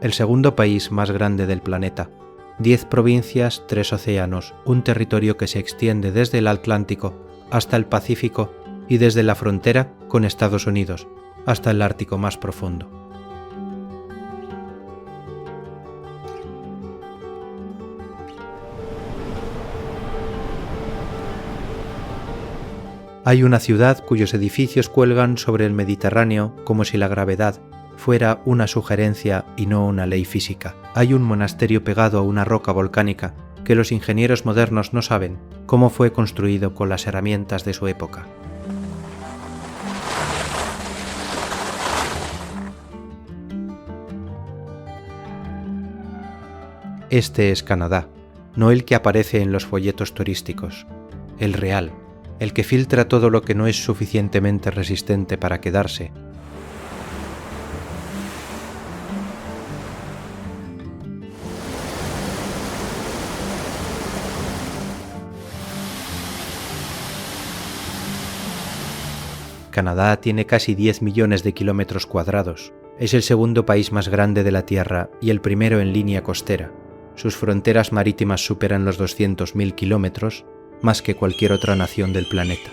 el segundo país más grande del planeta. 10 provincias, 3 océanos, un territorio que se extiende desde el Atlántico hasta el Pacífico y desde la frontera con Estados Unidos hasta el Ártico más profundo. Hay una ciudad cuyos edificios cuelgan sobre el Mediterráneo como si la gravedad fuera una sugerencia y no una ley física. Hay un monasterio pegado a una roca volcánica que los ingenieros modernos no saben cómo fue construido con las herramientas de su época. Este es Canadá, no el que aparece en los folletos turísticos, el real, el que filtra todo lo que no es suficientemente resistente para quedarse. Canadá tiene casi 10 millones de kilómetros cuadrados. Es el segundo país más grande de la Tierra y el primero en línea costera. Sus fronteras marítimas superan los 200.000 kilómetros, más que cualquier otra nación del planeta.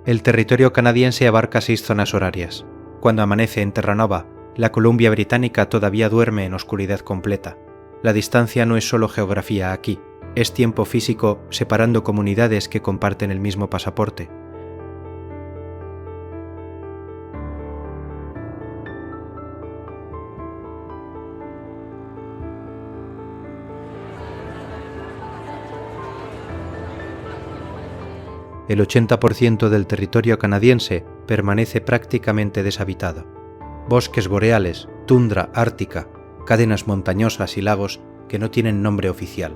El territorio canadiense abarca 6 zonas horarias. Cuando amanece en Terranova, la Columbia Británica todavía duerme en oscuridad completa. La distancia no es solo geografía aquí, es tiempo físico separando comunidades que comparten el mismo pasaporte. El 80% del territorio canadiense permanece prácticamente deshabitado. Bosques boreales, tundra ártica, cadenas montañosas y lagos que no tienen nombre oficial.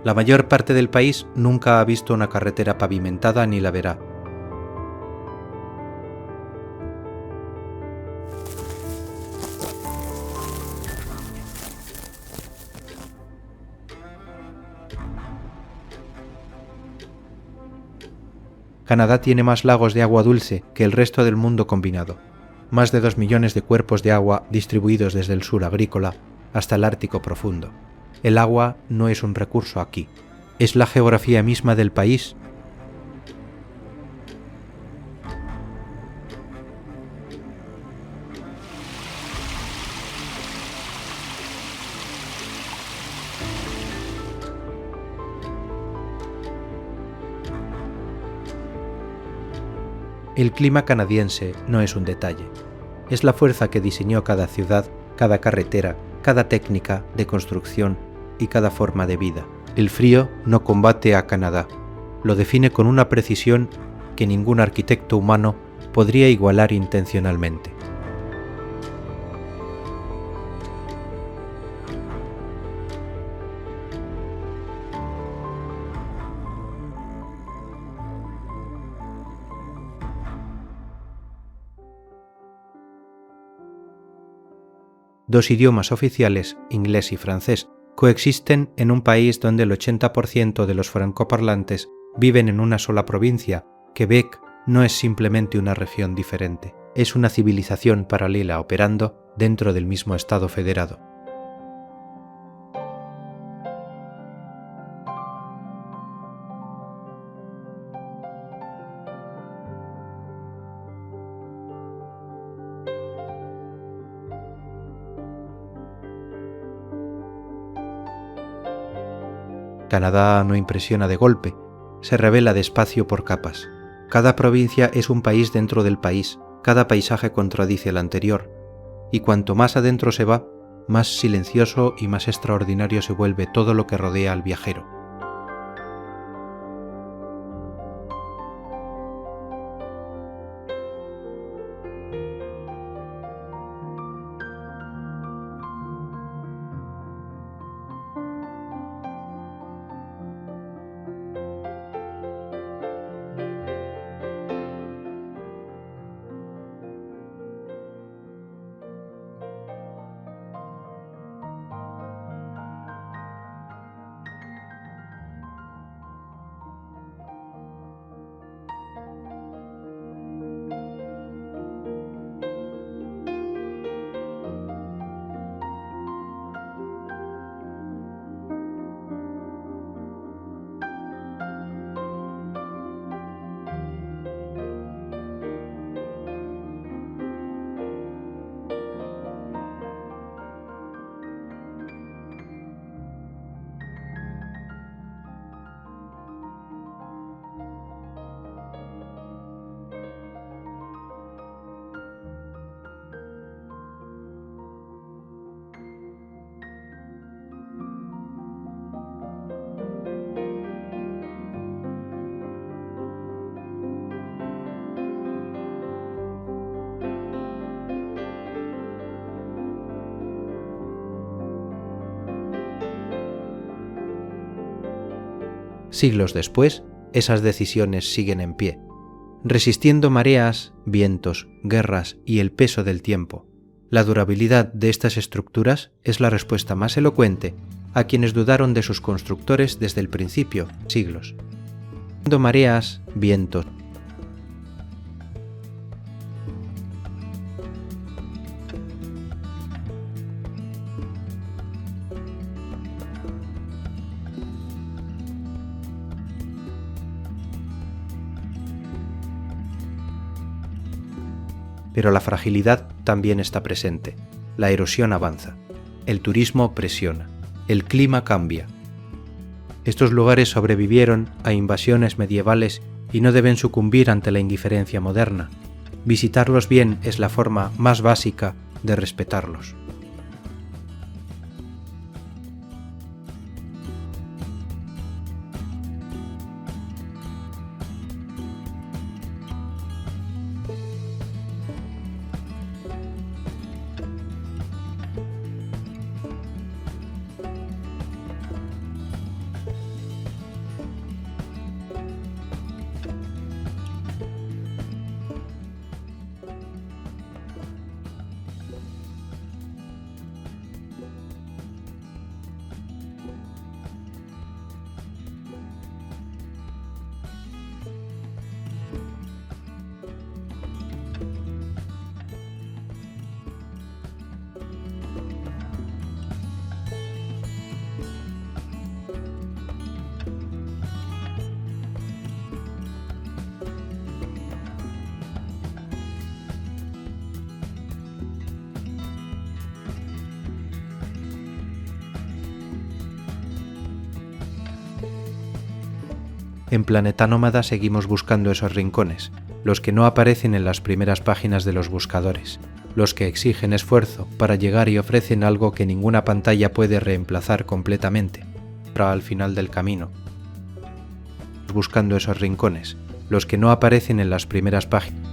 La mayor parte del país nunca ha visto una carretera pavimentada ni la verá. Canadá tiene más lagos de agua dulce que el resto del mundo combinado. Más de 2 millones de cuerpos de agua distribuidos desde el sur agrícola hasta el Ártico profundo. El agua no es un recurso aquí, es la geografía misma del país. El clima canadiense no es un detalle, es la fuerza que diseñó cada ciudad, cada carretera, cada técnica de construcción y cada forma de vida. El frío no combate a Canadá, lo define con una precisión que ningún arquitecto humano podría igualar intencionalmente. Dos idiomas oficiales, inglés y francés, coexisten en un país donde el 80% de los francoparlantes viven en una sola provincia. Quebec no es simplemente una región diferente, es una civilización paralela operando dentro del mismo Estado federado. Canadá no impresiona de golpe, se revela despacio por capas. Cada provincia es un país dentro del país, cada paisaje contradice al anterior, y cuanto más adentro se va, más silencioso y más extraordinario se vuelve todo lo que rodea al viajero. Siglos después, esas decisiones siguen en pie, resistiendo mareas, vientos, guerras y el peso del tiempo. La durabilidad de estas estructuras es la respuesta más elocuente a quienes dudaron de sus constructores desde el principio, siglos. Mareas, vientos. Pero la fragilidad también está presente. La erosión avanza. El turismo presiona. El clima cambia. Estos lugares sobrevivieron a invasiones medievales y no deben sucumbir ante la indiferencia moderna. Visitarlos bien es la forma más básica de respetarlos. En Planeta Nómada seguimos buscando esos rincones, los que no aparecen en las primeras páginas de los buscadores, los que exigen esfuerzo para llegar y ofrecen algo que ninguna pantalla puede reemplazar completamente, para al final del camino. Buscando esos rincones, los que no aparecen en las primeras páginas.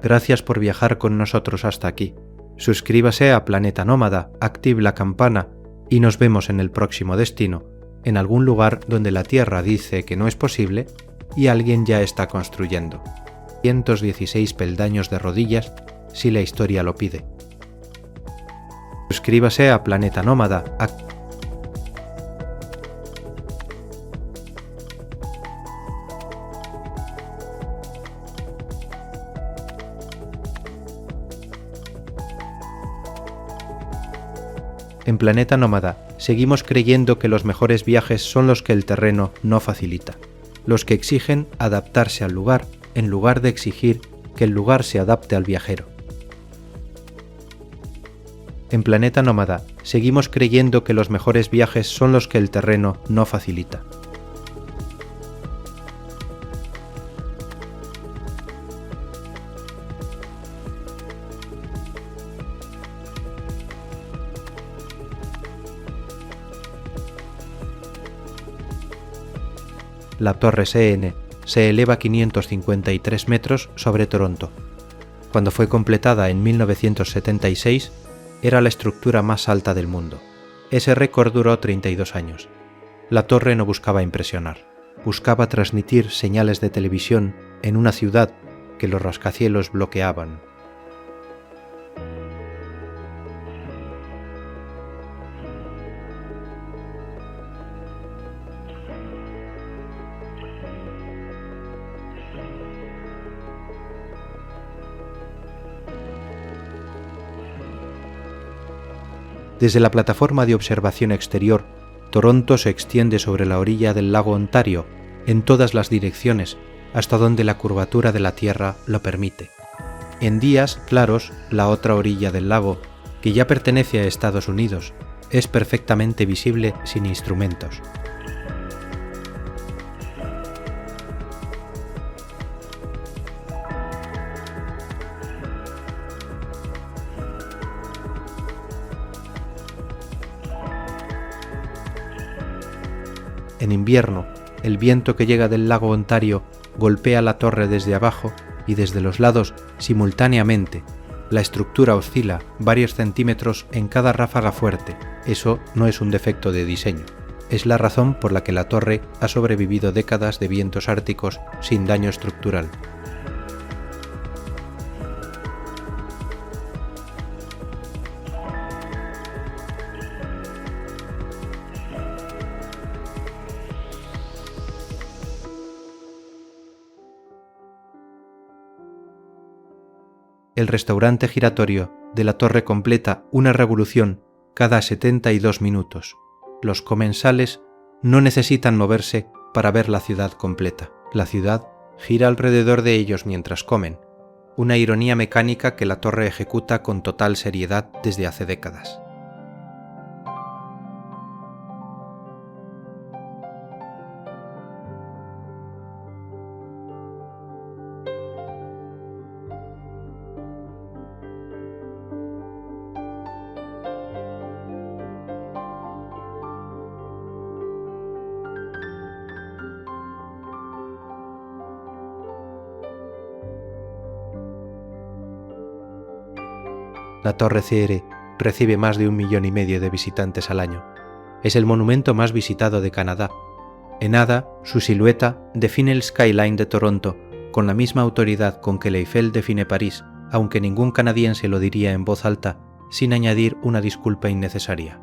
Gracias por viajar con nosotros hasta aquí. Suscríbase a Planeta Nómada, active la campana y nos vemos en el próximo destino, en algún lugar donde la Tierra dice que no es posible y alguien ya está construyendo. 116 peldaños de rodillas si la historia lo pide. Suscríbase a Planeta Nómada. En Planeta Nómada seguimos creyendo que los mejores viajes son los que el terreno no facilita, los que exigen adaptarse al lugar en lugar de exigir que el lugar se adapte al viajero. En Planeta Nómada seguimos creyendo que los mejores viajes son los que el terreno no facilita. La Torre CN se eleva 553 metros sobre Toronto. Cuando fue completada en 1976, era la estructura más alta del mundo. Ese récord duró 32 años. La torre no buscaba impresionar, buscaba transmitir señales de televisión en una ciudad que los rascacielos bloqueaban. Desde la plataforma de observación exterior, Toronto se extiende sobre la orilla del lago Ontario, en todas las direcciones, hasta donde la curvatura de la Tierra lo permite. En días claros, la otra orilla del lago, que ya pertenece a Estados Unidos, es perfectamente visible sin instrumentos. En invierno, el viento que llega del lago Ontario golpea la torre desde abajo y desde los lados simultáneamente. La estructura oscila varios centímetros en cada ráfaga fuerte. Eso no es un defecto de diseño. Es la razón por la que la torre ha sobrevivido décadas de vientos árticos sin daño estructural. El restaurante giratorio de la torre completa una revolución cada 72 minutos. Los comensales no necesitan moverse para ver la ciudad completa. La ciudad gira alrededor de ellos mientras comen, una ironía mecánica que la torre ejecuta con total seriedad desde hace décadas. La Torre CR recibe más de 1,5 millones de visitantes al año. Es el monumento más visitado de Canadá. En nada, su silueta define el skyline de Toronto con la misma autoridad con que la Eiffel define París, aunque ningún canadiense lo diría en voz alta, sin añadir una disculpa innecesaria.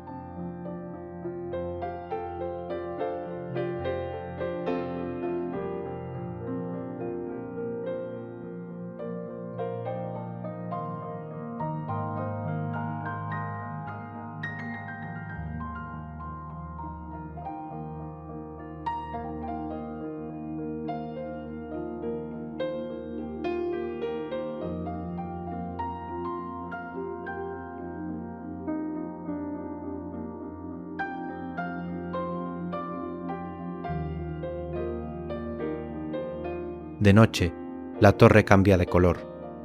De noche, la torre cambia de color.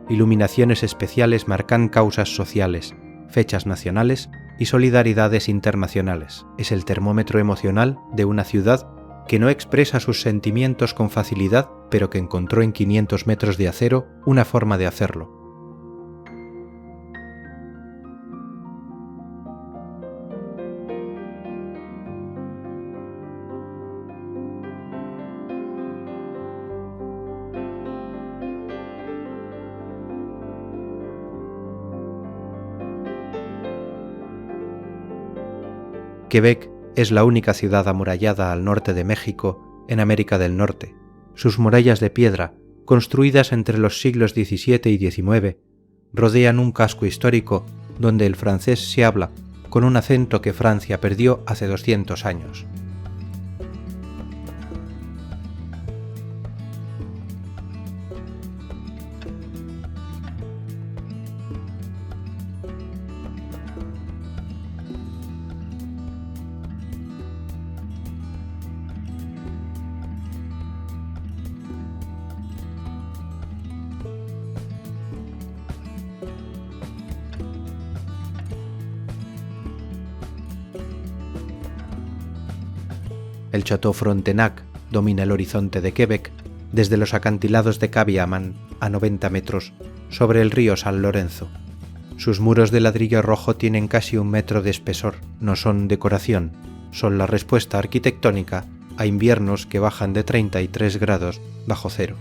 Iluminaciones especiales marcan causas sociales, fechas nacionales y solidaridades internacionales. Es el termómetro emocional de una ciudad que no expresa sus sentimientos con facilidad, pero que encontró en 500 metros de acero una forma de hacerlo. Quebec es la única ciudad amurallada al norte de México, en América del Norte. Sus murallas de piedra, construidas entre los siglos XVII y XIX, rodean un casco histórico donde el francés se habla con un acento que Francia perdió hace 200 años. El Château Frontenac domina el horizonte de Quebec desde los acantilados de Cabiaman a 90 metros sobre el río San Lorenzo. Sus muros de ladrillo rojo tienen casi 1 metro de espesor. No son decoración, son la respuesta arquitectónica a inviernos que bajan de 33 grados bajo cero.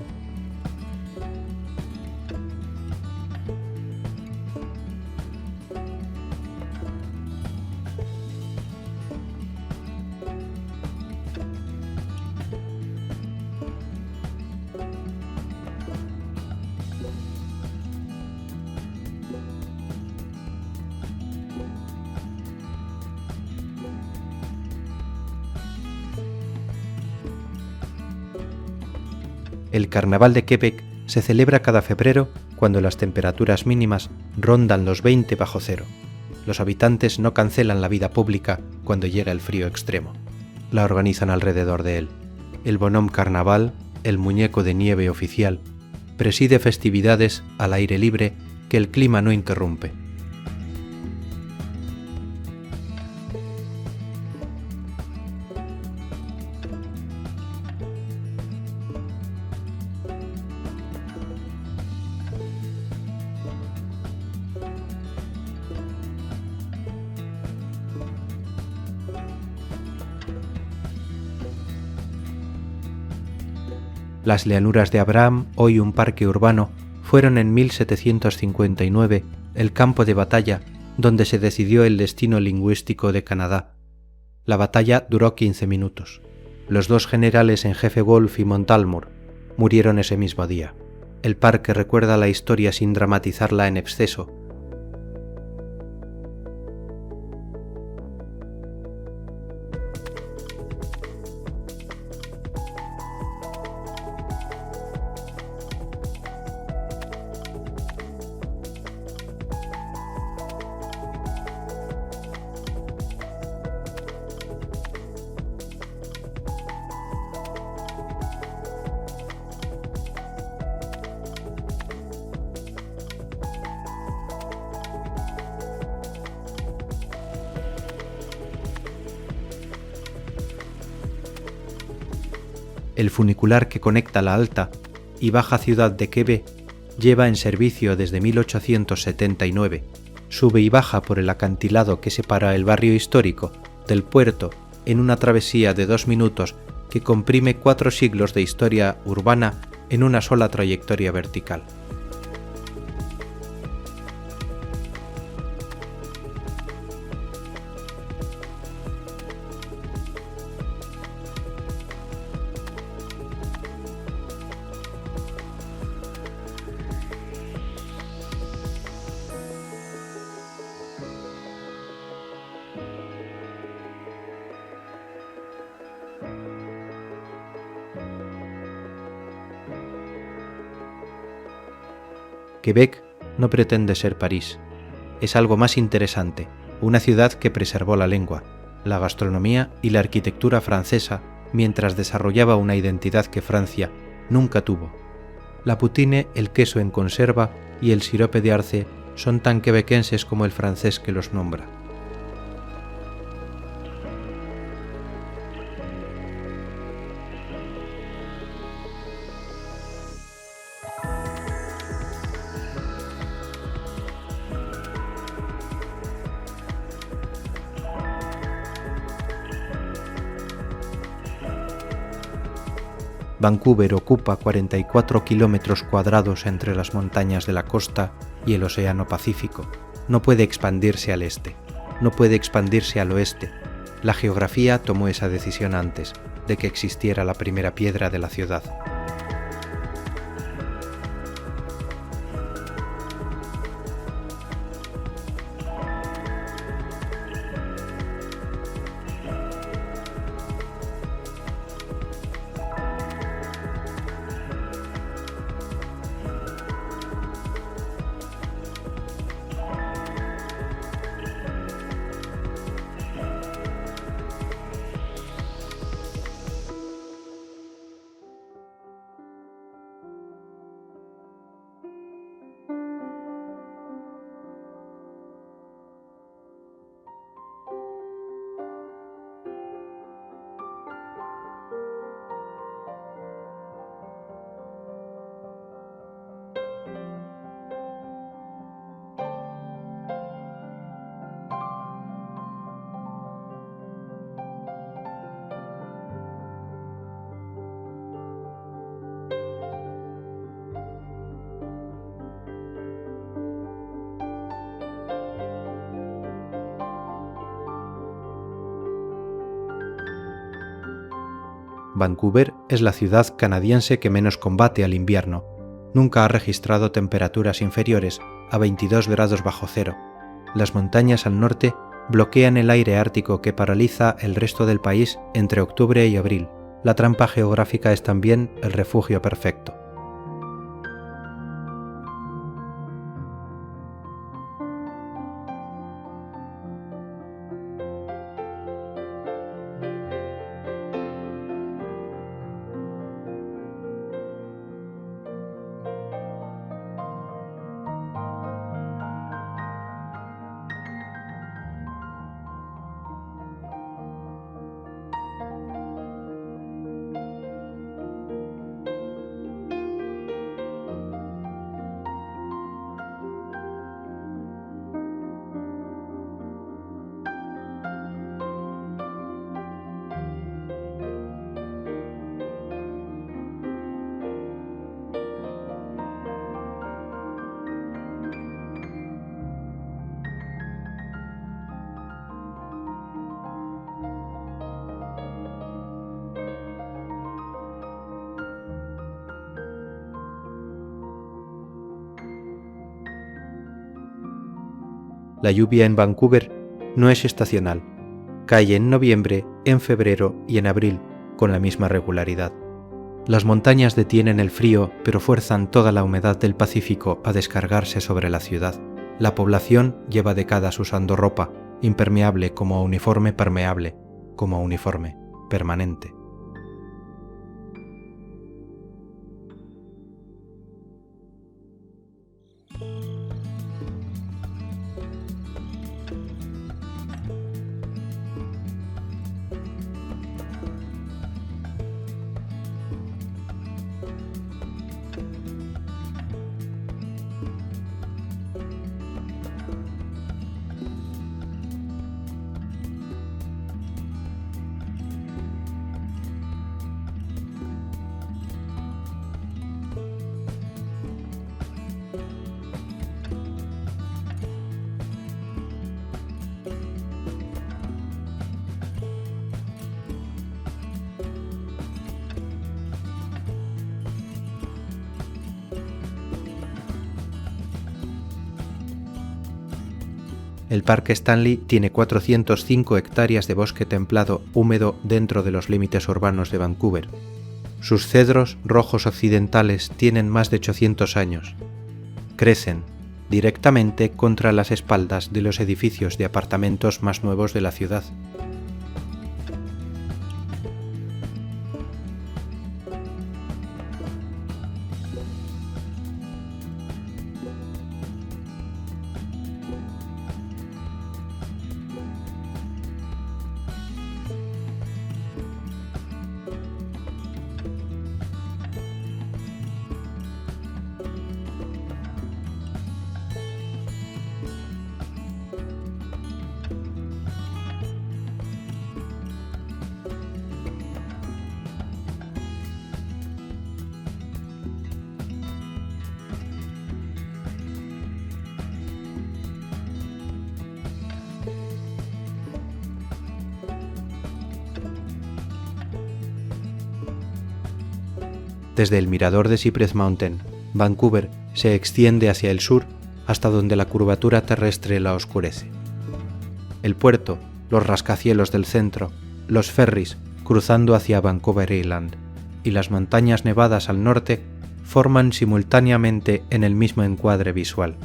El Carnaval de Quebec se celebra cada febrero cuando las temperaturas mínimas rondan los 20 bajo cero. Los habitantes no cancelan la vida pública cuando llega el frío extremo. La organizan alrededor de él. El Bonhomme Carnaval, el muñeco de nieve oficial, preside festividades al aire libre que el clima no interrumpe. Las llanuras de Abraham, hoy un parque urbano, fueron en 1759 el campo de batalla donde se decidió el destino lingüístico de Canadá. La batalla duró 15 minutos. Los dos generales en jefe Wolfe y Montalmor murieron ese mismo día. El parque recuerda la historia sin dramatizarla en exceso. El funicular que conecta la alta y baja ciudad de Quebec lleva en servicio desde 1879. Sube y baja por el acantilado que separa el barrio histórico del puerto en una travesía de 2 minutos que comprime 4 siglos de historia urbana en una sola trayectoria vertical. Quebec no pretende ser París. Es algo más interesante, una ciudad que preservó la lengua, la gastronomía y la arquitectura francesa mientras desarrollaba una identidad que Francia nunca tuvo. La poutine, el queso en conserva y el sirope de arce son tan quebequenses como el francés que los nombra. Vancouver ocupa 44 kilómetros cuadrados entre las montañas de la costa y el Océano Pacífico. No puede expandirse al este, no puede expandirse al oeste. La geografía tomó esa decisión antes de que existiera la primera piedra de la ciudad. Vancouver es la ciudad canadiense que menos combate al invierno. Nunca ha registrado temperaturas inferiores a 22 grados bajo cero. Las montañas al norte bloquean el aire ártico que paraliza el resto del país entre octubre y abril. La trampa geográfica es también el refugio perfecto. La lluvia en Vancouver no es estacional. Cae en noviembre, en febrero y en abril con la misma regularidad. Las montañas detienen el frío, pero fuerzan toda la humedad del Pacífico a descargarse sobre la ciudad. La población lleva décadas usando ropa, impermeable como uniforme permeable, como uniforme permanente. El Parque Stanley tiene 405 hectáreas de bosque templado húmedo dentro de los límites urbanos de Vancouver. Sus cedros rojos occidentales tienen más de 800 años. Crecen directamente contra las espaldas de los edificios de apartamentos más nuevos de la ciudad. Desde el mirador de Cypress Mountain, Vancouver se extiende hacia el sur hasta donde la curvatura terrestre la oscurece. El puerto, los rascacielos del centro, los ferries cruzando hacia Vancouver Island y las montañas nevadas al norte forman simultáneamente en el mismo encuadre visual.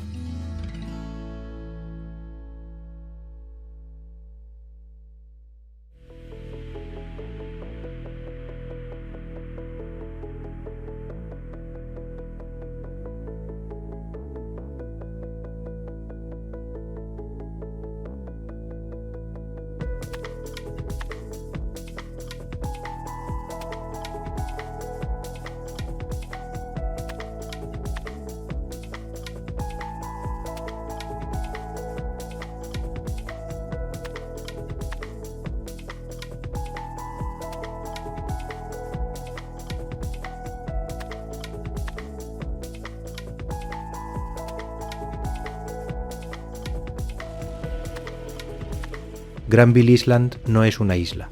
Granville Island no es una isla.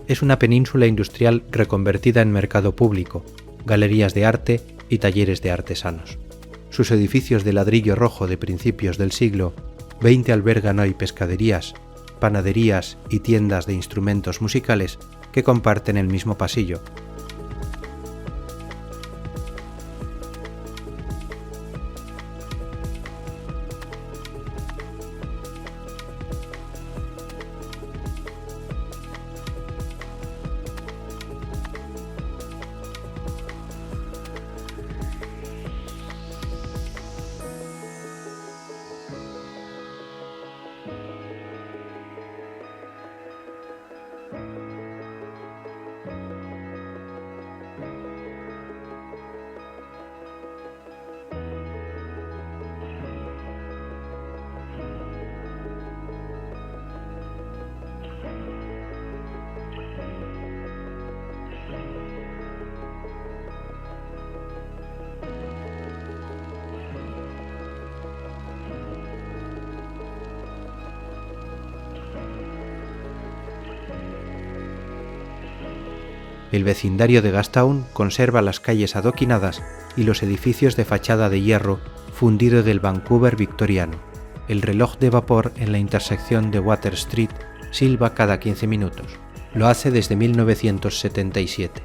Es una península industrial reconvertida en mercado público, galerías de arte y talleres de artesanos. Sus edificios de ladrillo rojo de principios del siglo XX albergan hoy pescaderías, panaderías y tiendas de instrumentos musicales que comparten el mismo pasillo. El vecindario de Gastown conserva las calles adoquinadas y los edificios de fachada de hierro fundido del Vancouver victoriano, El reloj de vapor en la intersección de Water Street silba cada 15 minutos. Lo hace desde 1977.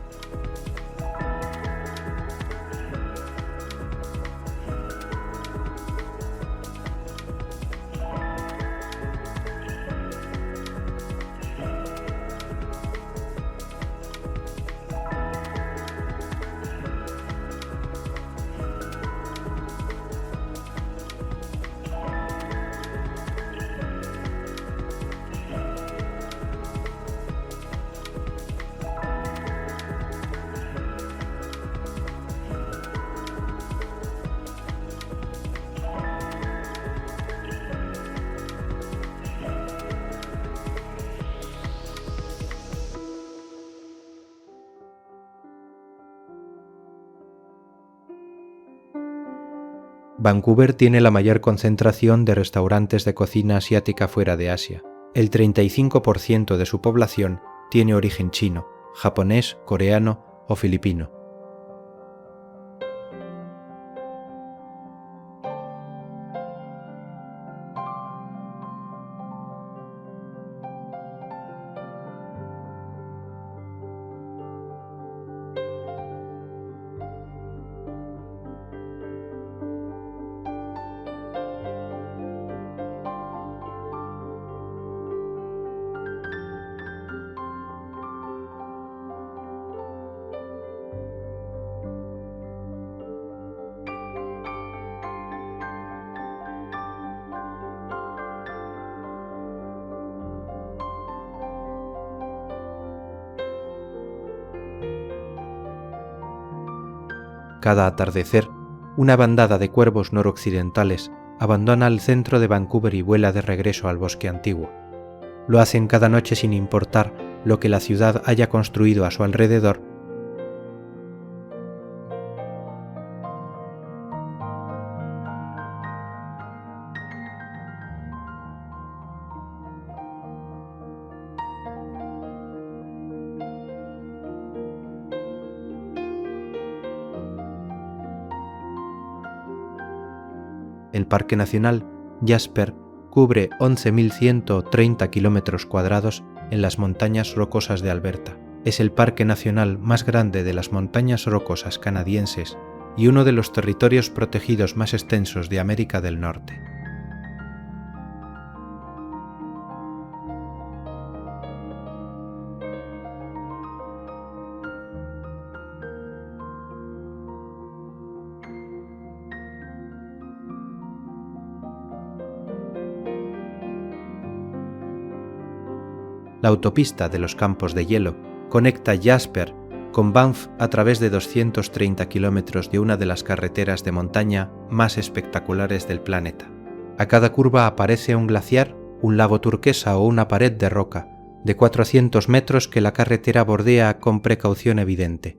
Vancouver tiene la mayor concentración de restaurantes de cocina asiática fuera de Asia. El 35% de su población tiene origen chino, japonés, coreano o filipino. Cada atardecer, una bandada de cuervos noroccidentales abandona el centro de Vancouver y vuela de regreso al bosque antiguo. Lo hacen cada noche sin importar lo que la ciudad haya construido a su alrededor. El Parque Nacional Jasper cubre 11.130 kilómetros cuadrados en las montañas rocosas de Alberta. Es el parque nacional más grande de las montañas rocosas canadienses y uno de los territorios protegidos más extensos de América del Norte. La autopista de los campos de hielo conecta Jasper con Banff a través de 230 kilómetros de una de las carreteras de montaña más espectaculares del planeta. A cada curva aparece un glaciar, un lago turquesa o una pared de roca de 400 metros que la carretera bordea con precaución evidente.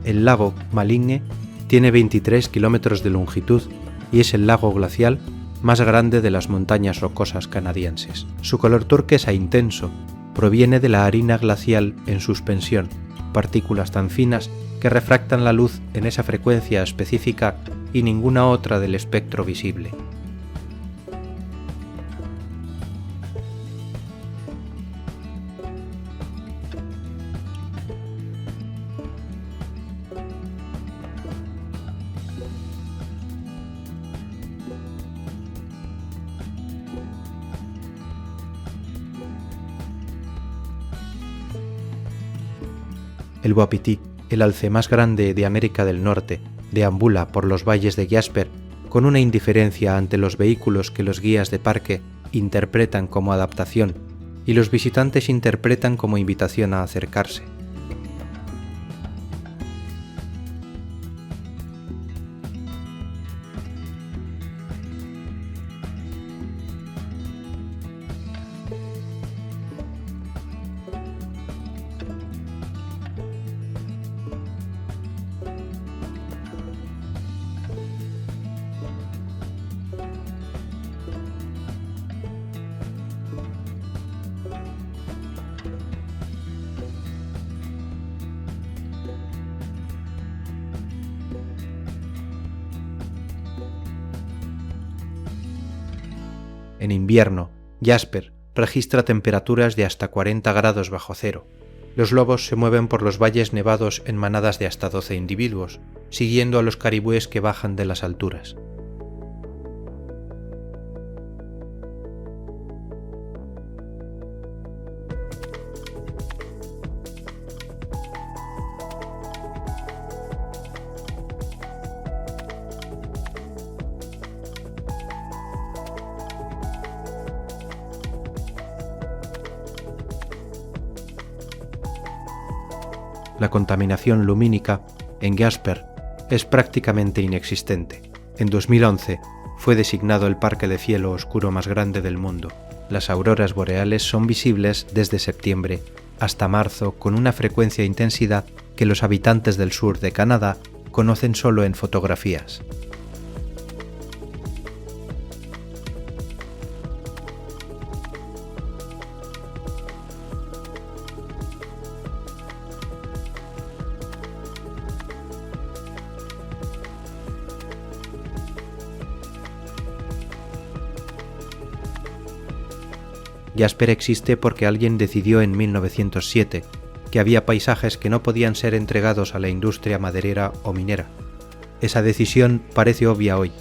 El lago Maligne tiene 23 kilómetros de longitud y es el lago glacial más grande de las montañas rocosas canadienses. Su color turquesa intenso proviene de la harina glacial en suspensión, partículas tan finas que refractan la luz en esa frecuencia específica y ninguna otra del espectro visible. El Wapiti, el alce más grande de América del Norte, deambula por los valles de Jasper con una indiferencia ante los vehículos que los guías de parque interpretan como adaptación y los visitantes interpretan como invitación a acercarse. En invierno, Jasper registra temperaturas de hasta 40 grados bajo cero. Los lobos se mueven por los valles nevados en manadas de hasta 12 individuos, siguiendo a los caribúes que bajan de las alturas. La contaminación lumínica en Jasper es prácticamente inexistente. En 2011 fue designado el parque de cielo oscuro más grande del mundo. Las auroras boreales son visibles desde septiembre hasta marzo con una frecuencia e intensidad que los habitantes del sur de Canadá conocen solo en fotografías. Jasper existe porque alguien decidió en 1907 que había paisajes que no podían ser entregados a la industria maderera o minera. Esa decisión parece obvia hoy.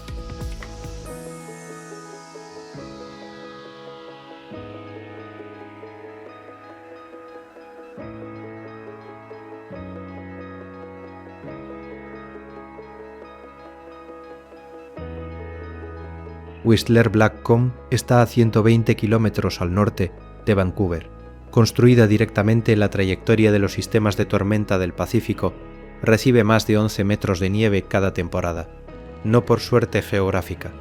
Whistler Blackcomb está a 120 kilómetros al norte de Vancouver. Construida directamente en la trayectoria de los sistemas de tormenta del Pacífico, recibe más de 11 metros de nieve cada temporada, no por suerte geográfica.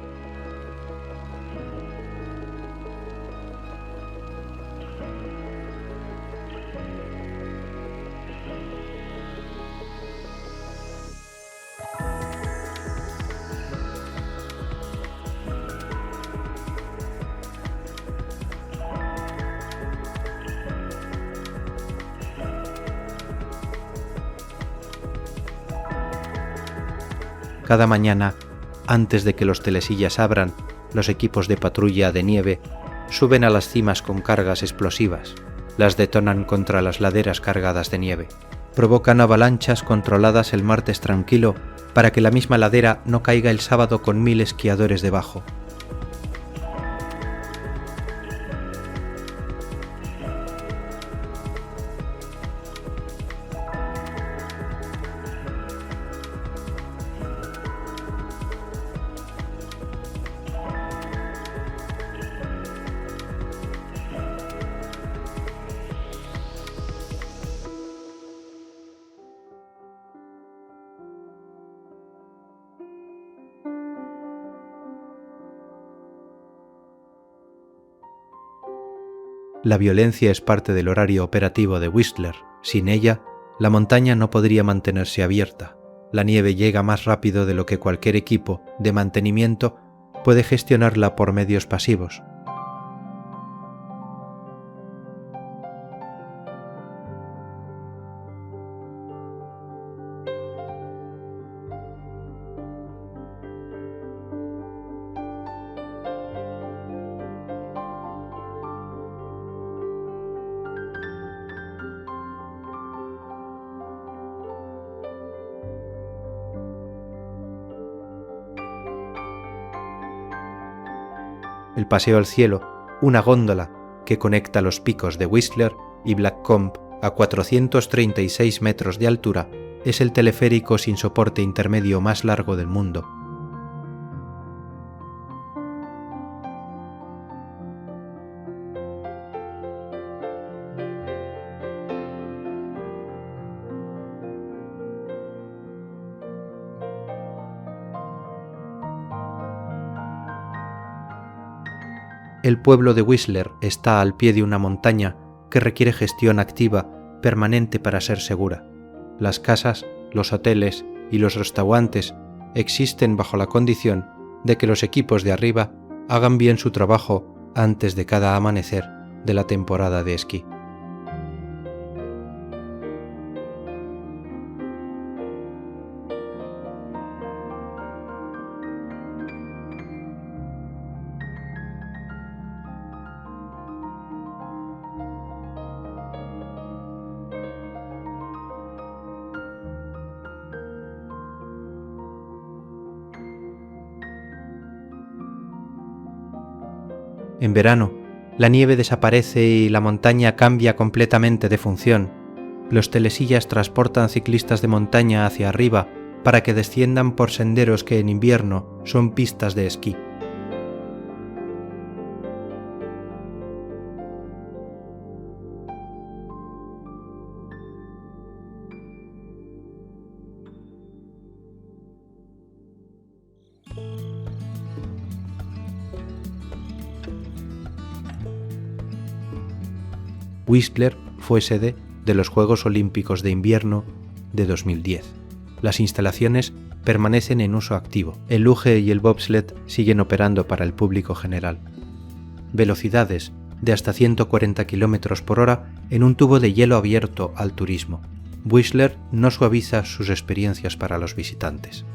Cada mañana, antes de que los telesillas abran, los equipos de patrulla de nieve suben a las cimas con cargas explosivas, las detonan contra las laderas cargadas de nieve, provocan avalanchas controladas el martes tranquilo para que la misma ladera no caiga el sábado con 1000 esquiadores debajo. La violencia es parte del horario operativo de Whistler. Sin ella, la montaña no podría mantenerse abierta. La nieve llega más rápido de lo que cualquier equipo de mantenimiento puede gestionarla por medios pasivos. El paseo al cielo, una góndola que conecta los picos de Whistler y Blackcomb a 436 metros de altura, es el teleférico sin soporte intermedio más largo del mundo. El pueblo de Whistler está al pie de una montaña que requiere gestión activa, permanente para ser segura. Las casas, los hoteles y los restaurantes existen bajo la condición de que los equipos de arriba hagan bien su trabajo antes de cada amanecer de la temporada de esquí. En verano, la nieve desaparece y la montaña cambia completamente de función. Los telesillas transportan ciclistas de montaña hacia arriba para que desciendan por senderos que en invierno son pistas de esquí. Whistler fue sede de los Juegos Olímpicos de Invierno de 2010. Las instalaciones permanecen en uso activo. El luge y el bobsled siguen operando para el público general. Velocidades de hasta 140 km por hora en un tubo de hielo abierto al turismo. Whistler no suaviza sus experiencias para los visitantes.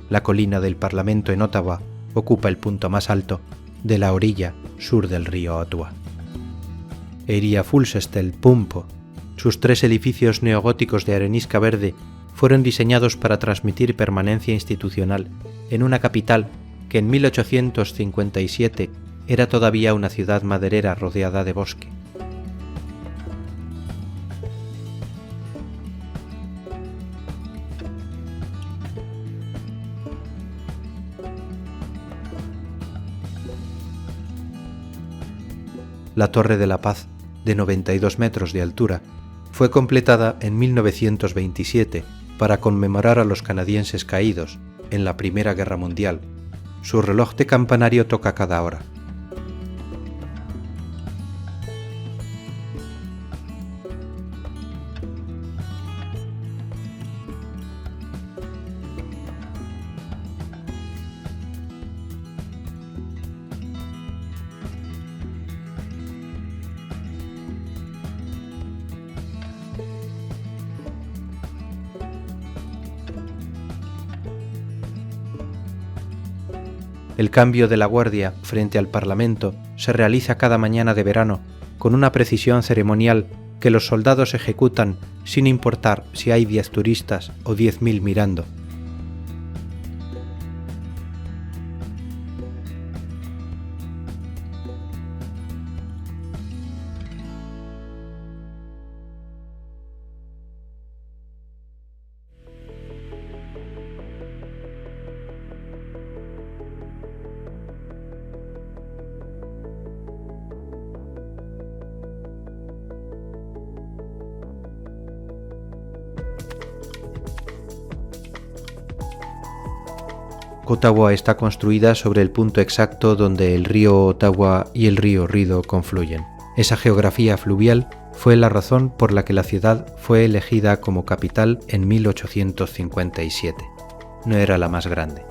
La colina del Parlamento en Ottawa ocupa el punto más alto de la orilla sur del río Ottawa. Eria Fulsestel Pumpo, sus 3 edificios neogóticos de arenisca verde, fueron diseñados para transmitir permanencia institucional en una capital que en 1857 era todavía una ciudad maderera rodeada de bosque. La Torre de la Paz, de 92 metros de altura, fue completada en 1927 para conmemorar a los canadienses caídos en la Primera Guerra Mundial. Su reloj de campanario toca cada hora. El cambio de la guardia frente al Parlamento se realiza cada mañana de verano con una precisión ceremonial que los soldados ejecutan sin importar si hay 10 turistas o 10.000 mirando. Ottawa está construida sobre el punto exacto donde el río Ottawa y el río Rideau confluyen. Esa geografía fluvial fue la razón por la que la ciudad fue elegida como capital en 1857. No era la más grande.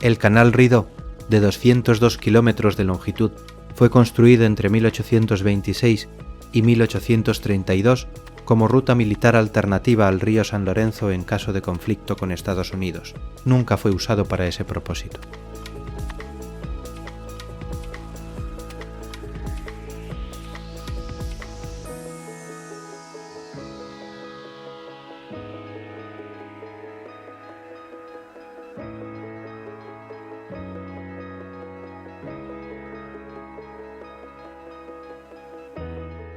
El canal Rideau, de 202 kilómetros de longitud, fue construido entre 1826 y 1832 como ruta militar alternativa al río San Lorenzo en caso de conflicto con Estados Unidos. Nunca fue usado para ese propósito.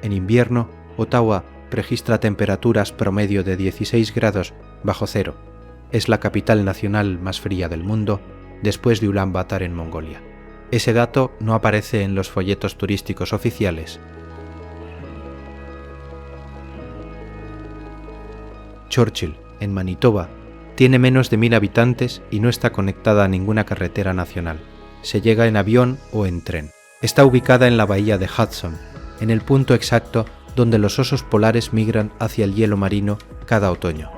En invierno, Ottawa registra temperaturas promedio de 16 grados bajo cero. Es la capital nacional más fría del mundo, después de Ulan Bator en Mongolia. Ese dato no aparece en los folletos turísticos oficiales. Churchill, en Manitoba, tiene menos de 1000 habitantes y no está conectada a ninguna carretera nacional. Se llega en avión o en tren. Está ubicada en la bahía de Hudson, en el punto exacto donde los osos polares migran hacia el hielo marino cada otoño.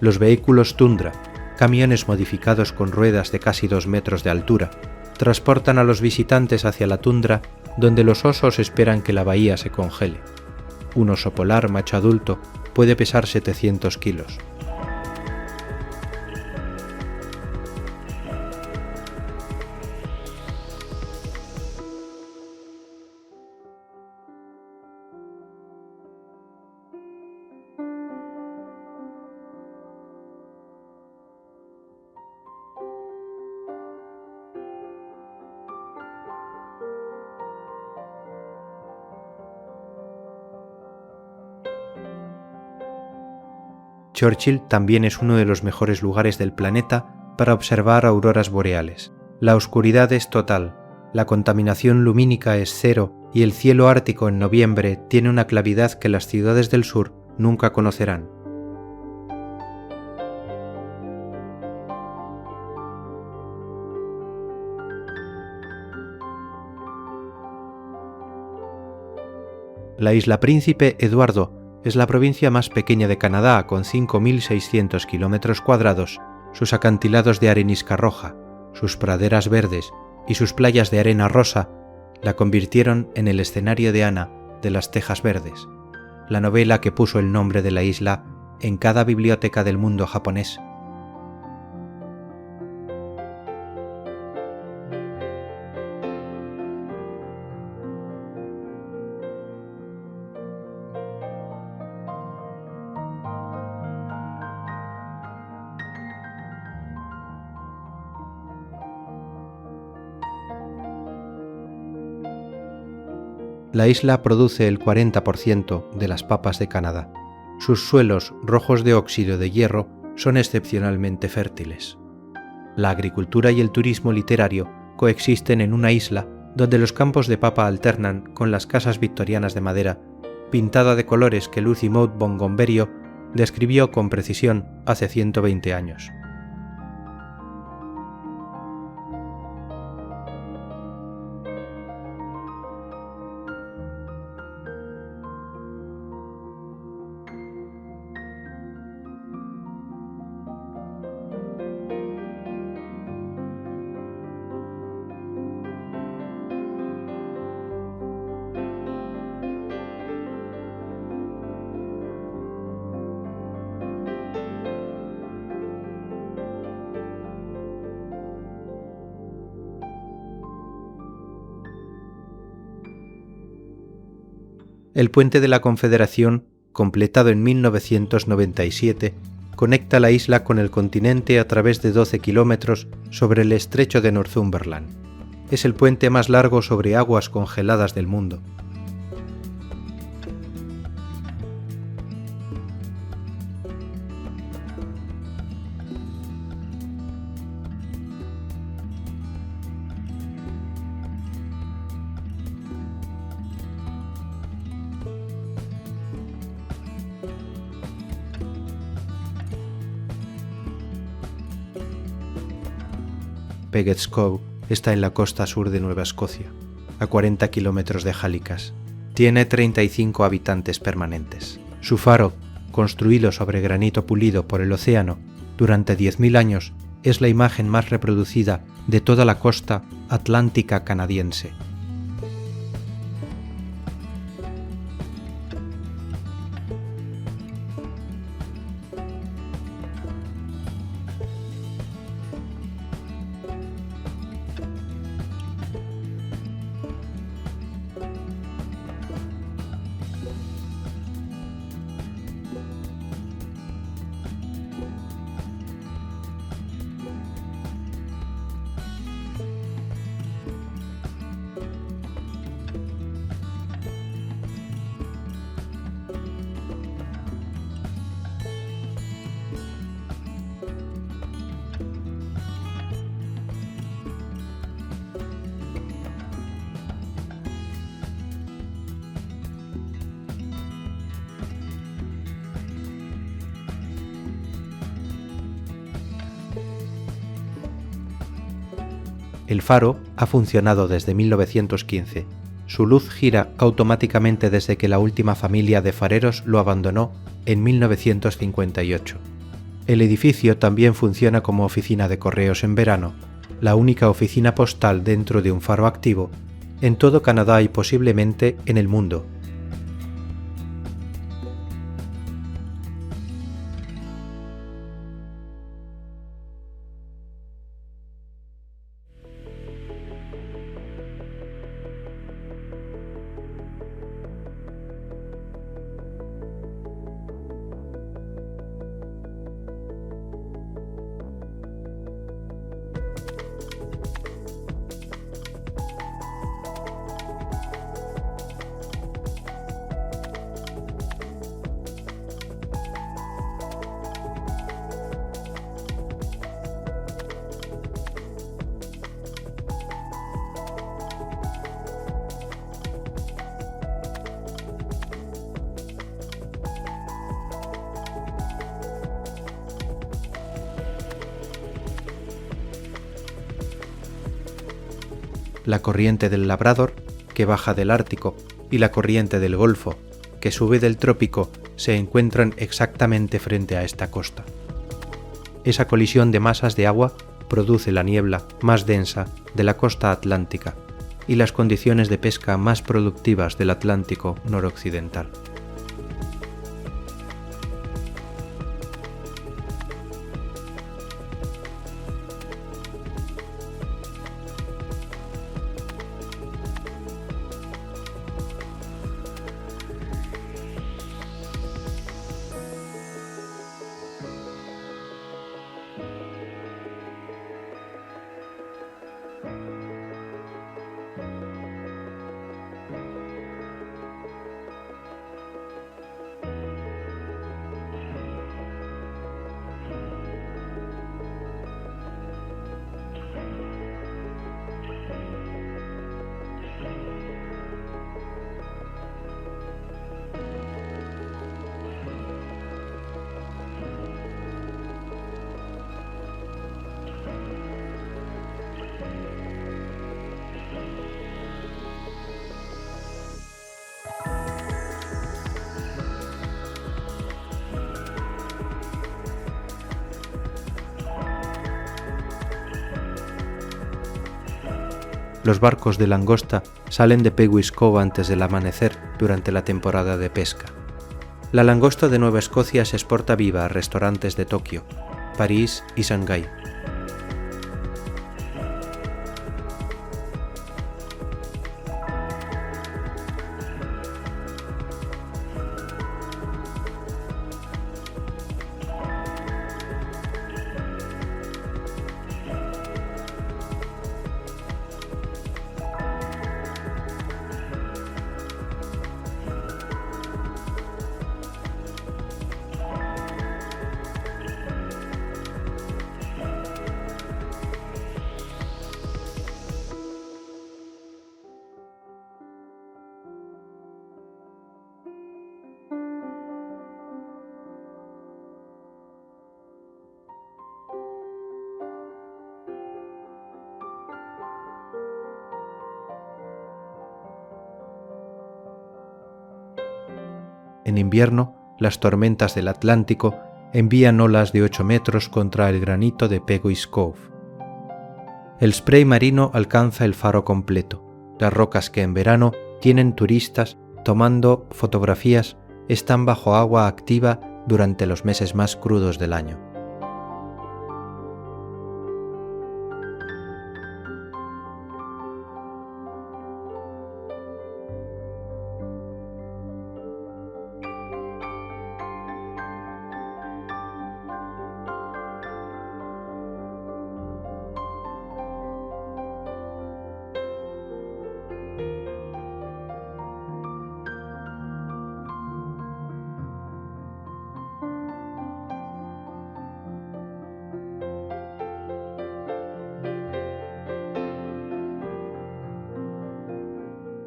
Los vehículos Tundra, camiones modificados con ruedas de casi 2 metros de altura, transportan a los visitantes hacia la tundra, donde los osos esperan que la bahía se congele. Un oso polar macho adulto puede pesar 700 kilos. Churchill también es uno de los mejores lugares del planeta para observar auroras boreales. La oscuridad es total, la contaminación lumínica es cero y el cielo ártico en noviembre tiene una claridad que las ciudades del sur nunca conocerán. La isla Príncipe Eduardo es la provincia más pequeña de Canadá, con 5.600 km², sus acantilados de arenisca roja, sus praderas verdes y sus playas de arena rosa la convirtieron en el escenario de Ana de las Tejas Verdes, la novela que puso el nombre de la isla en cada biblioteca del mundo japonés. La isla produce el 40% de las papas de Canadá. Sus suelos, rojos de óxido de hierro, son excepcionalmente fértiles. La agricultura y el turismo literario coexisten en una isla donde los campos de papa alternan con las casas victorianas de madera, pintada de colores que Lucy Maud Montgomery describió con precisión hace 120 años. El Puente de la Confederación, completado en 1997, conecta la isla con el continente a través de 12 kilómetros sobre el estrecho de Northumberland. Es el puente más largo sobre aguas congeladas del mundo. Peggett's Cove está en la costa sur de Nueva Escocia, a 40 kilómetros de Halifax. Tiene 35 habitantes permanentes. Su faro, construido sobre granito pulido por el océano durante 10.000 años, es la imagen más reproducida de toda la costa atlántica canadiense. El faro ha funcionado desde 1915. Su luz gira automáticamente desde que la última familia de fareros lo abandonó en 1958. El edificio también funciona como oficina de correos en verano, la única oficina postal dentro de un faro activo en todo Canadá y posiblemente en el mundo. La corriente del Labrador, que baja del Ártico, y la corriente del Golfo, que sube del Trópico, se encuentran exactamente frente a esta costa. Esa colisión de masas de agua produce la niebla más densa de la costa atlántica y las condiciones de pesca más productivas del Atlántico noroccidental. Los barcos de langosta salen de Peguis Cove antes del amanecer durante la temporada de pesca. La langosta de Nueva Escocia se exporta viva a restaurantes de Tokio, París y Shanghái. En invierno, las tormentas del Atlántico envían olas de 8 metros contra el granito de Peguis Cove. El spray marino alcanza el faro completo. Las rocas que en verano tienen turistas tomando fotografías están bajo agua activa durante los meses más crudos del año.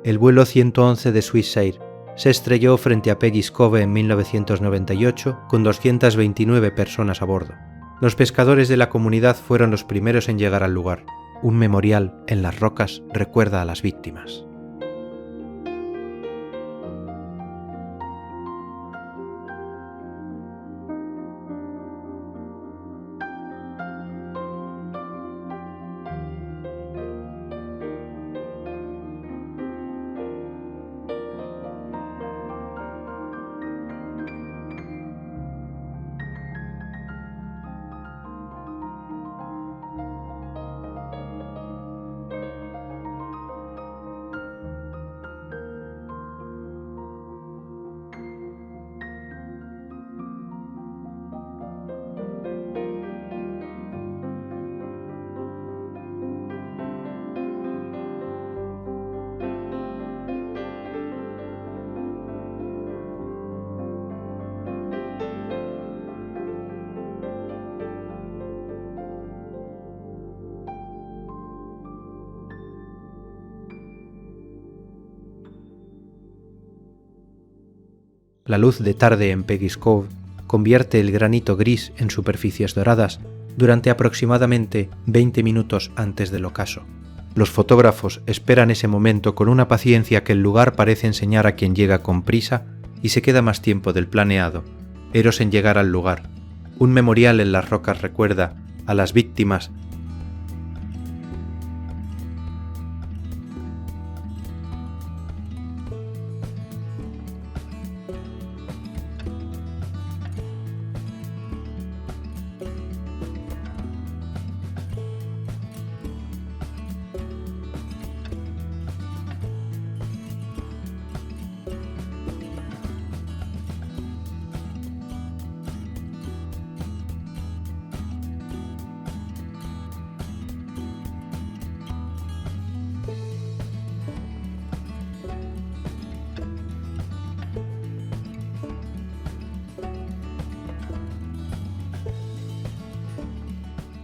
El vuelo 111 de Swissair se estrelló frente a Peguis Cove en 1998 con 229 personas a bordo. Los pescadores de la comunidad fueron los primeros en llegar al lugar. Un memorial en las rocas recuerda a las víctimas. La luz de tarde en Peggy's Cove convierte el granito gris en superficies doradas durante aproximadamente 20 minutos antes del ocaso. Los fotógrafos esperan ese momento con una paciencia que el lugar parece enseñar a quien llega con prisa y se queda más tiempo del planeado, eros en llegar al lugar. Un memorial en las rocas recuerda a las víctimas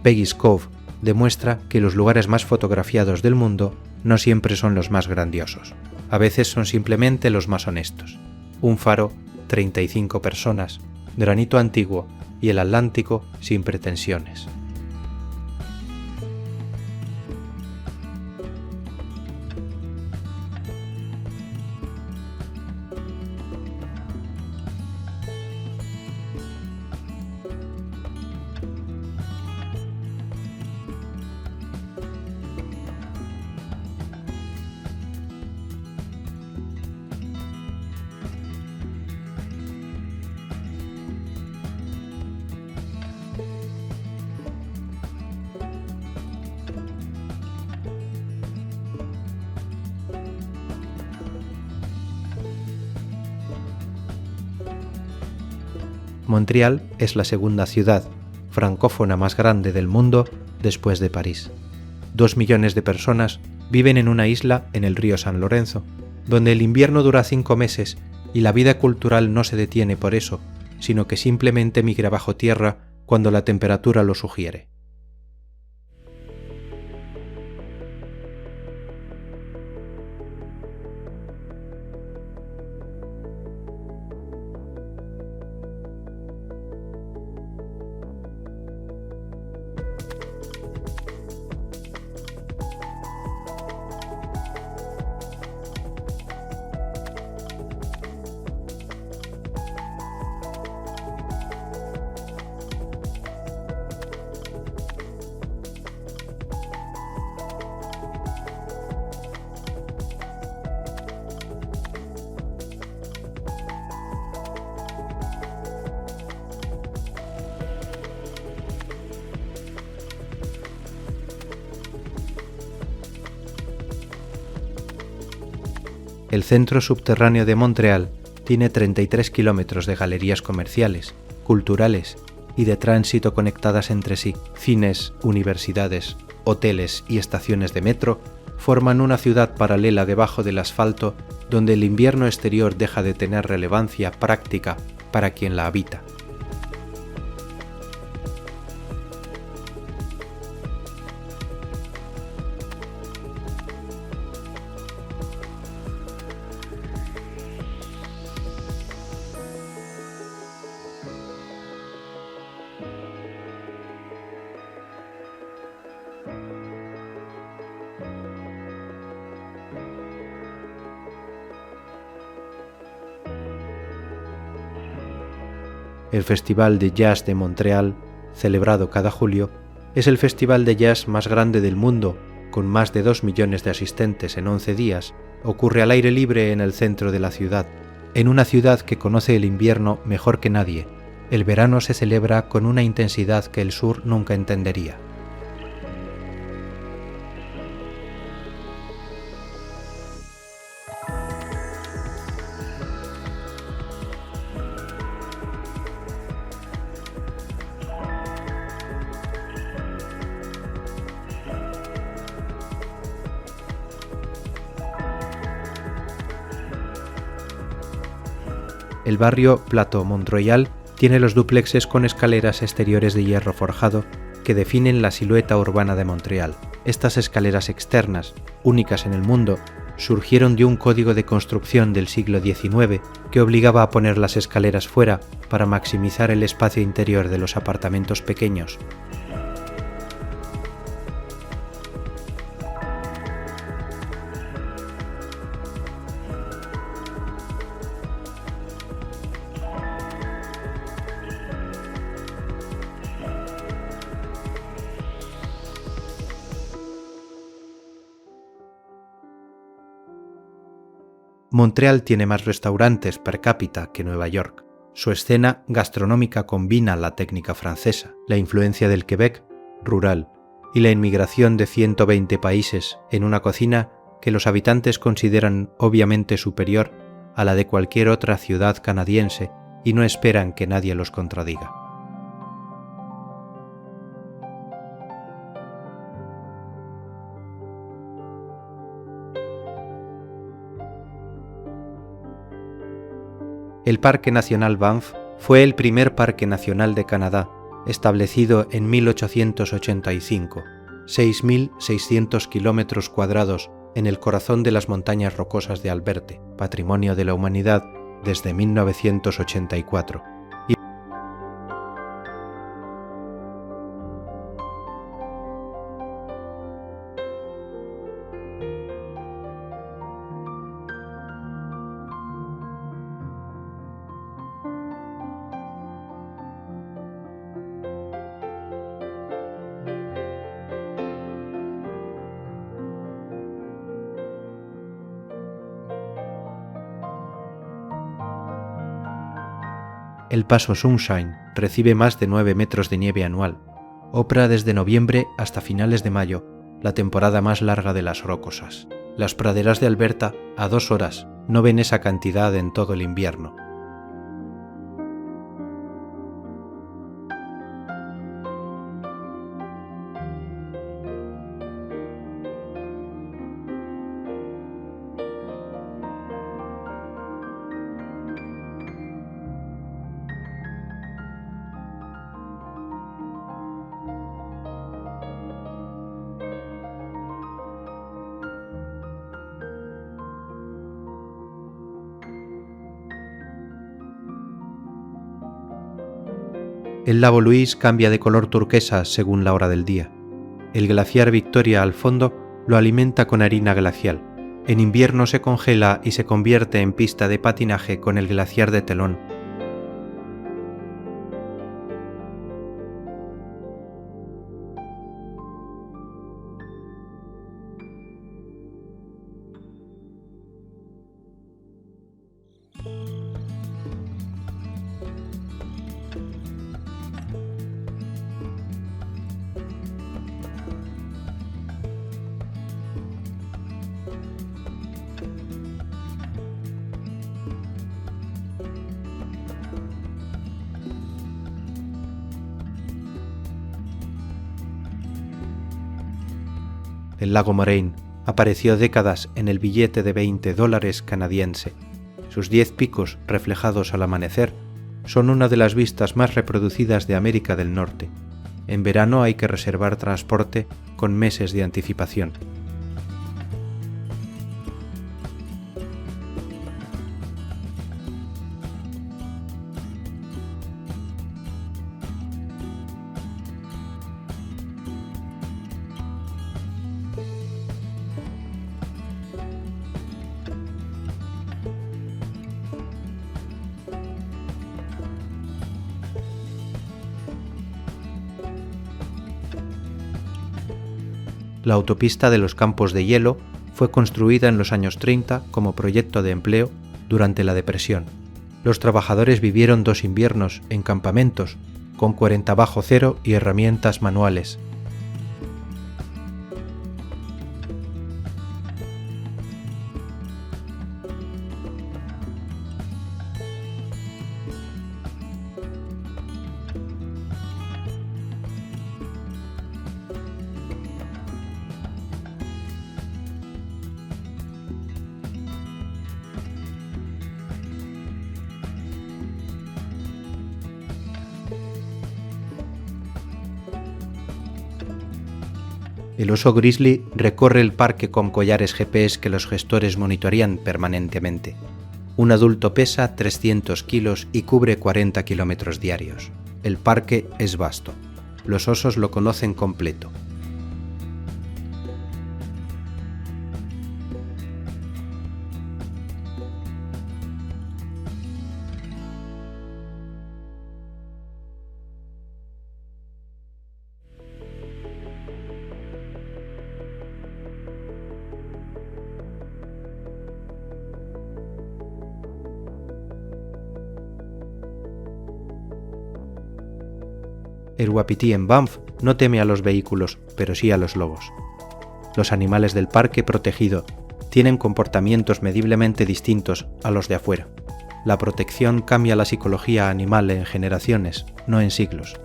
Peggy's Cove demuestra que los lugares más fotografiados del mundo no siempre son los más grandiosos. A veces son simplemente los más honestos. Un faro, 35 personas, granito antiguo y el Atlántico sin pretensiones. Montreal es la segunda ciudad francófona más grande del mundo después de París. 2 millones de personas viven en una isla en el río San Lorenzo, donde el invierno dura 5 meses y la vida cultural no se detiene por eso, sino que simplemente migra bajo tierra cuando la temperatura lo sugiere. El centro subterráneo de Montreal tiene 33 kilómetros de galerías comerciales, culturales y de tránsito conectadas entre sí. Cines, universidades, hoteles y estaciones de metro forman una ciudad paralela debajo del asfalto donde el invierno exterior deja de tener relevancia práctica para quien la habita. El Festival de Jazz de Montreal, celebrado cada julio, es el festival de jazz más grande del mundo, con más de 2 millones de asistentes en 11 días. Ocurre al aire libre en el centro de la ciudad, en una ciudad que conoce el invierno mejor que nadie. El verano se celebra con una intensidad que el sur nunca entendería. El barrio Plateau-Mont-Royal tiene los dúplexes con escaleras exteriores de hierro forjado que definen la silueta urbana de Montreal. Estas escaleras externas, únicas en el mundo, surgieron de un código de construcción del siglo XIX que obligaba a poner las escaleras fuera para maximizar el espacio interior de los apartamentos pequeños. Montreal tiene más restaurantes per cápita que Nueva York. Su escena gastronómica combina la técnica francesa, la influencia del Quebec, rural, y la inmigración de 120 países en una cocina que los habitantes consideran obviamente superior a la de cualquier otra ciudad canadiense y no esperan que nadie los contradiga. El Parque Nacional Banff fue el primer parque nacional de Canadá, establecido en 1885, 6.600 kilómetros cuadrados en el corazón de las montañas rocosas de Alberta, Patrimonio de la Humanidad desde 1984. El Paso Sunshine recibe más de 9 metros de nieve anual. Opera desde noviembre hasta finales de mayo, la temporada más larga de las rocosas. Las praderas de Alberta, a 2 horas, no ven esa cantidad en todo el invierno. El lago Louise cambia de color turquesa según la hora del día. El glaciar Victoria al fondo lo alimenta con harina glacial. En invierno se congela y se convierte en pista de patinaje con el glaciar de Telón. El lago Moraine apareció décadas en el billete de $20 canadiense. Sus 10 picos reflejados al amanecer son una de las vistas más reproducidas de América del Norte. En verano hay que reservar transporte con meses de anticipación. La autopista de los Campos de Hielo fue construida en los años 30 como proyecto de empleo durante la Depresión. Los trabajadores vivieron 2 inviernos en campamentos, con 40 bajo cero y herramientas manuales. El oso grizzly recorre el parque con collares GPS que los gestores monitorean permanentemente. Un adulto pesa 300 kilos y cubre 40 kilómetros diarios. El parque es vasto. Los osos lo conocen completo. El uapití en Banff no teme a los vehículos, pero sí a los lobos. Los animales del parque protegido tienen comportamientos mediblemente distintos a los de afuera. La protección cambia la psicología animal en generaciones, no en siglos.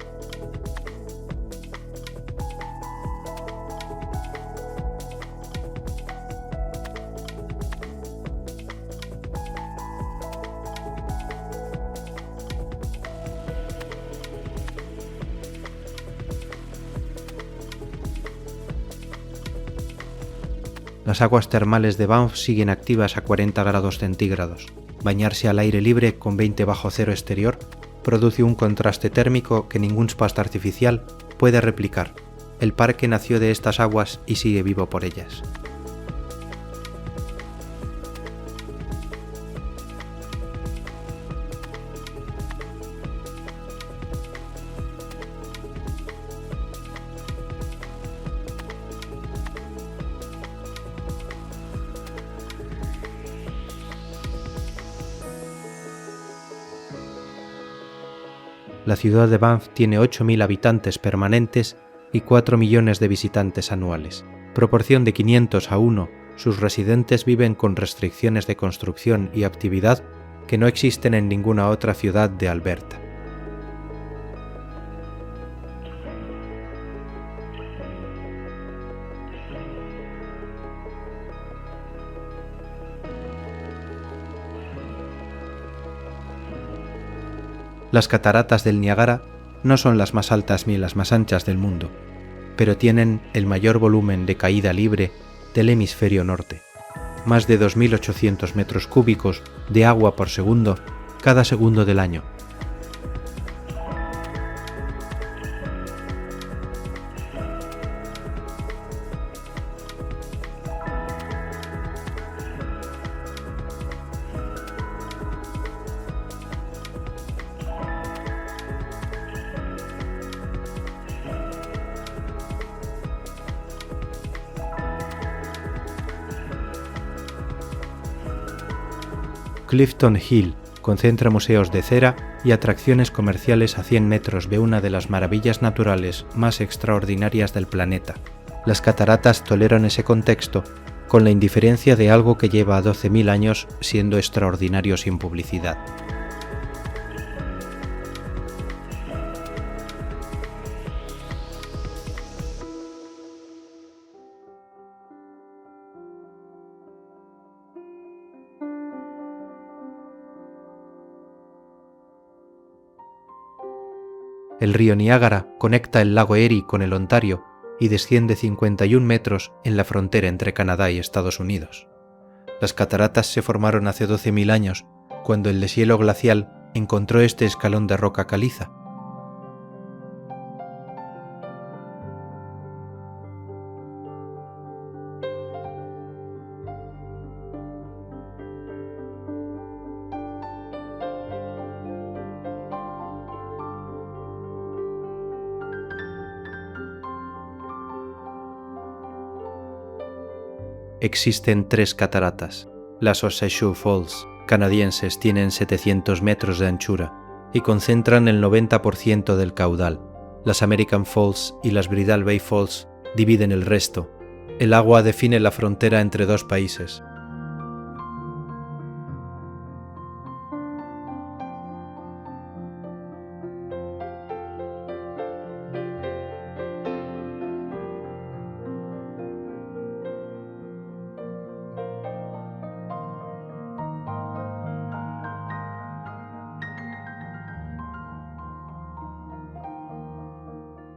Las aguas termales de Banff siguen activas a 40 grados centígrados. Bañarse al aire libre con 20 bajo cero exterior produce un contraste térmico que ningún pasto artificial puede replicar. El parque nació de estas aguas y sigue vivo por ellas. La ciudad de Banff tiene 8.000 habitantes permanentes y 4 millones de visitantes anuales. Proporción de 500 a 1, sus residentes viven con restricciones de construcción y actividad que no existen en ninguna otra ciudad de Alberta. Las cataratas del Niágara no son las más altas ni las más anchas del mundo, pero tienen el mayor volumen de caída libre del hemisferio norte, más de 2.800 metros cúbicos de agua por segundo cada segundo del año. Clifton Hill concentra museos de cera y atracciones comerciales a 100 metros de una de las maravillas naturales más extraordinarias del planeta. Las cataratas toleran ese contexto con la indiferencia de algo que lleva 12.000 años siendo extraordinario sin publicidad. El río Niágara conecta el lago Erie con el Ontario y desciende 51 metros en la frontera entre Canadá y Estados Unidos. Las cataratas se formaron hace 12.000 años, cuando el deshielo glacial encontró este escalón de roca caliza. Existen 3 cataratas. Las Osage Falls canadienses tienen 700 metros de anchura y concentran el 90% del caudal. Las American Falls y las Bridal Bay Falls dividen el resto. El agua define la frontera entre 2 países.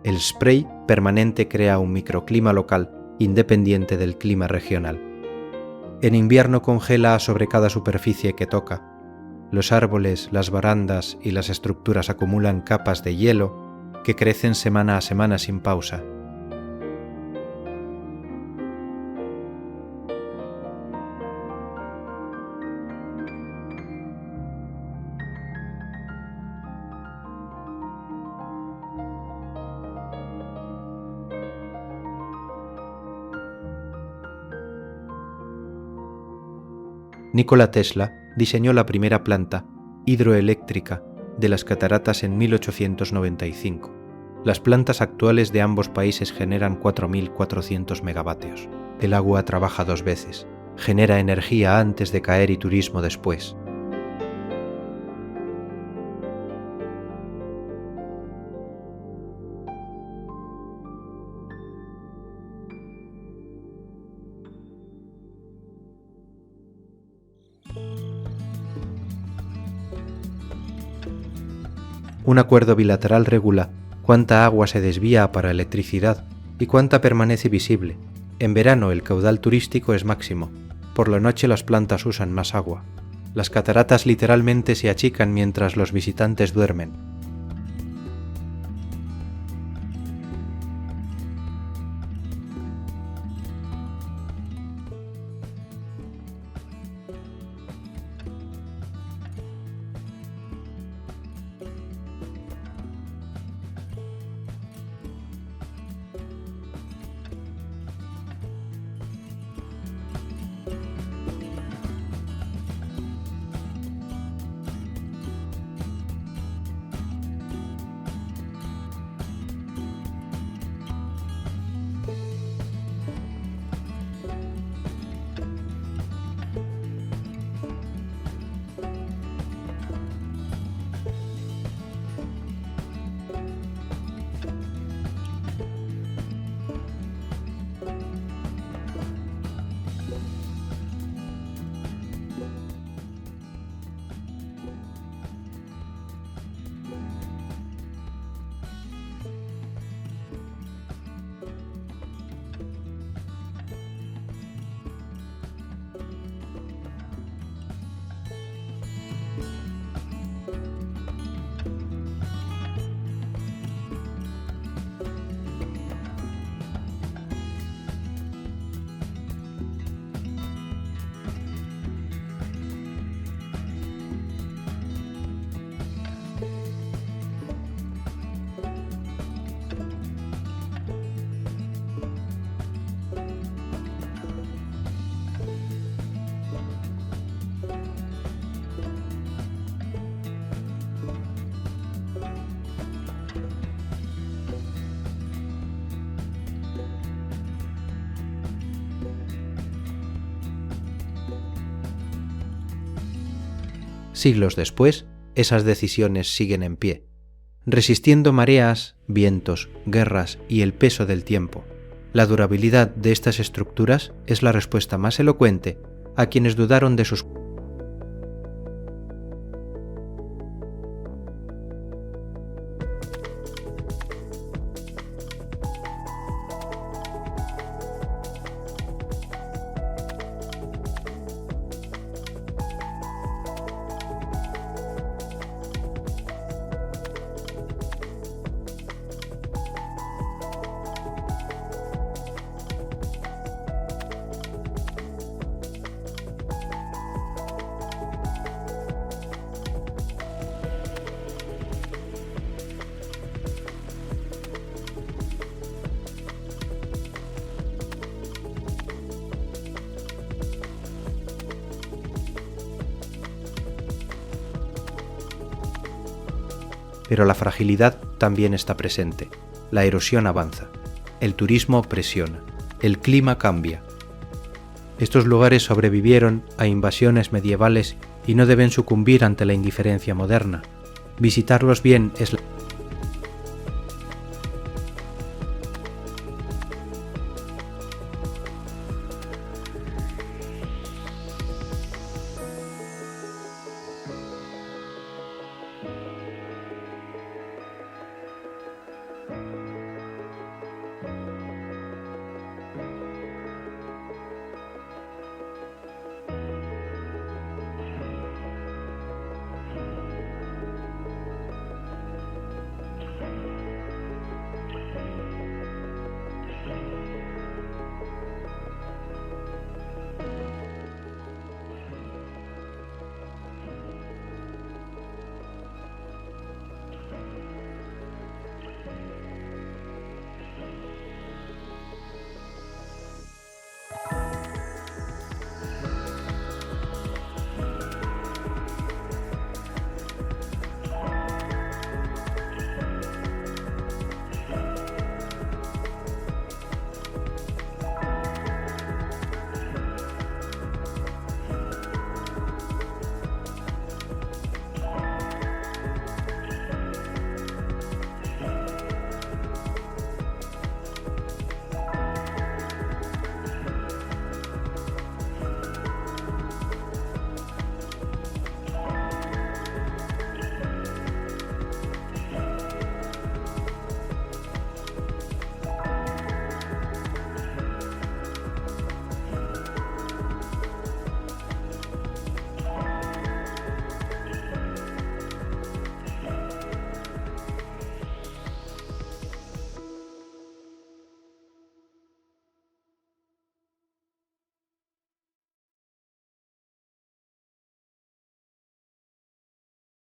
El spray permanente crea un microclima local independiente del clima regional. En invierno congela sobre cada superficie que toca. Los árboles, las barandas y las estructuras acumulan capas de hielo que crecen semana a semana sin pausa. Nikola Tesla diseñó la primera planta hidroeléctrica de las cataratas en 1895. Las plantas actuales de ambos países generan 4.400 megavatios. El agua trabaja 2 veces. Genera energía antes de caer y turismo después. Un acuerdo bilateral regula cuánta agua se desvía para electricidad y cuánta permanece visible. En verano el caudal turístico es máximo. Por la noche las plantas usan más agua. Las cataratas literalmente se achican mientras los visitantes duermen. Siglos después, esas decisiones siguen en pie, resistiendo mareas, vientos, guerras y el peso del tiempo. La durabilidad de estas estructuras es la respuesta más elocuente a quienes dudaron de sus pero la fragilidad también está presente. La erosión avanza, el turismo presiona, el clima cambia. Estos lugares sobrevivieron a invasiones medievales y no deben sucumbir ante la indiferencia moderna. Visitarlos bien es la